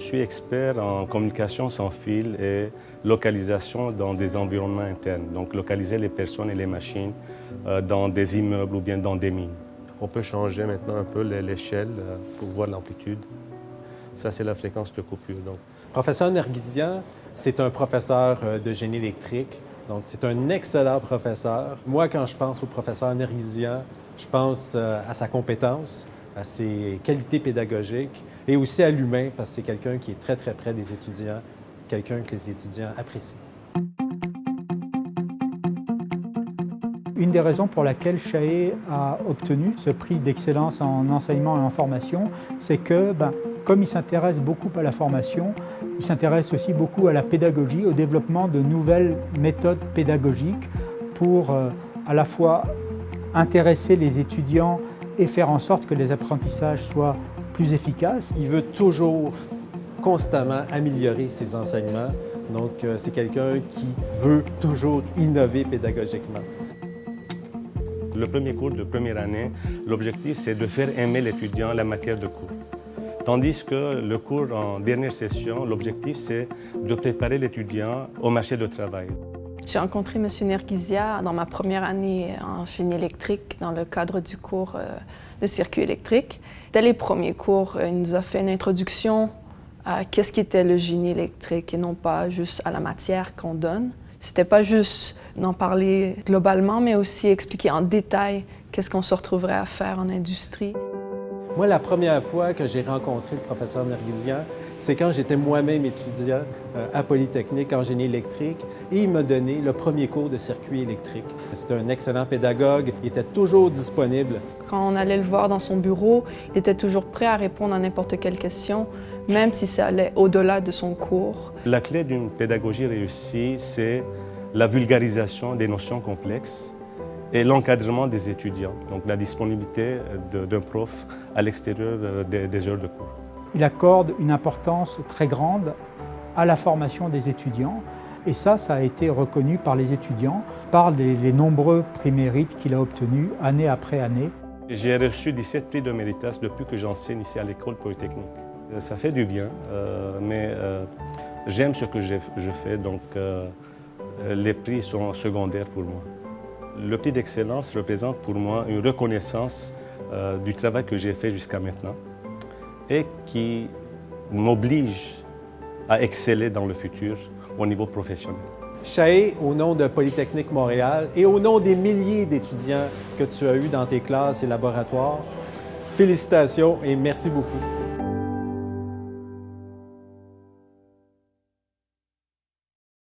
suis expert en communication sans fil et localisation dans des environnements internes. Donc localiser les personnes et les machines dans des immeubles ou bien dans des mines. On peut changer maintenant un peu l'échelle pour voir l'amplitude. Ça, c'est la fréquence de coupure. Donc. Professeur Nerguisian, c'est un professeur de génie électrique. Donc, c'est un excellent professeur. Moi, quand je pense au professeur Nerguisian, je pense à sa compétence, à ses qualités pédagogiques et aussi à l'humain, parce que c'est quelqu'un qui est très, très près des étudiants, quelqu'un que les étudiants apprécient. Une des raisons pour laquelle Chaé a obtenu ce prix d'excellence en enseignement et en formation, c'est que, comme il s'intéresse beaucoup à la formation, il s'intéresse aussi beaucoup à la pédagogie, au développement de nouvelles méthodes pédagogiques pour à la fois intéresser les étudiants et faire en sorte que les apprentissages soient plus efficaces. Il veut toujours, constamment améliorer ses enseignements. Donc, c'est quelqu'un qui veut toujours innover pédagogiquement. Le premier cours de première année, l'objectif, c'est de faire aimer l'étudiant la matière de cours. Tandis que le cours en dernière session, l'objectif, c'est de préparer l'étudiant au marché du travail. J'ai rencontré M. Nerguisian dans ma première année en génie électrique dans le cadre du cours de circuit électrique. Dès les premiers cours, il nous a fait une introduction à qu'est-ce qu'était le génie électrique et non pas juste à la matière qu'on donne. C'était pas juste d'en parler globalement, mais aussi expliquer en détail qu'est-ce qu'on se retrouverait à faire en industrie. Moi, la première fois que j'ai rencontré le professeur Nerguisian, c'est quand j'étais moi-même étudiant à Polytechnique en génie électrique et il m'a donné le premier cours de circuit électrique. C'était un excellent pédagogue, il était toujours disponible. Quand on allait le voir dans son bureau, il était toujours prêt à répondre à n'importe quelle question, même si ça allait au-delà de son cours. La clé d'une pédagogie réussie, c'est la vulgarisation des notions complexes et l'encadrement des étudiants, donc la disponibilité d'un prof à l'extérieur des heures de cours. Il accorde une importance très grande à la formation des étudiants et ça a été reconnu par les étudiants, par les nombreux prix mérites qu'il a obtenus année après année. J'ai reçu 17 prix de Méritas depuis que j'enseigne ici à l'école Polytechnique. Ça fait du bien, mais j'aime ce que je fais, donc les prix sont secondaires pour moi. Le prix d'excellence représente pour moi une reconnaissance du travail que j'ai fait jusqu'à maintenant et qui m'oblige à exceller dans le futur au niveau professionnel. Chaé, au nom de Polytechnique Montréal et au nom des milliers d'étudiants que tu as eus dans tes classes et laboratoires, félicitations et merci beaucoup.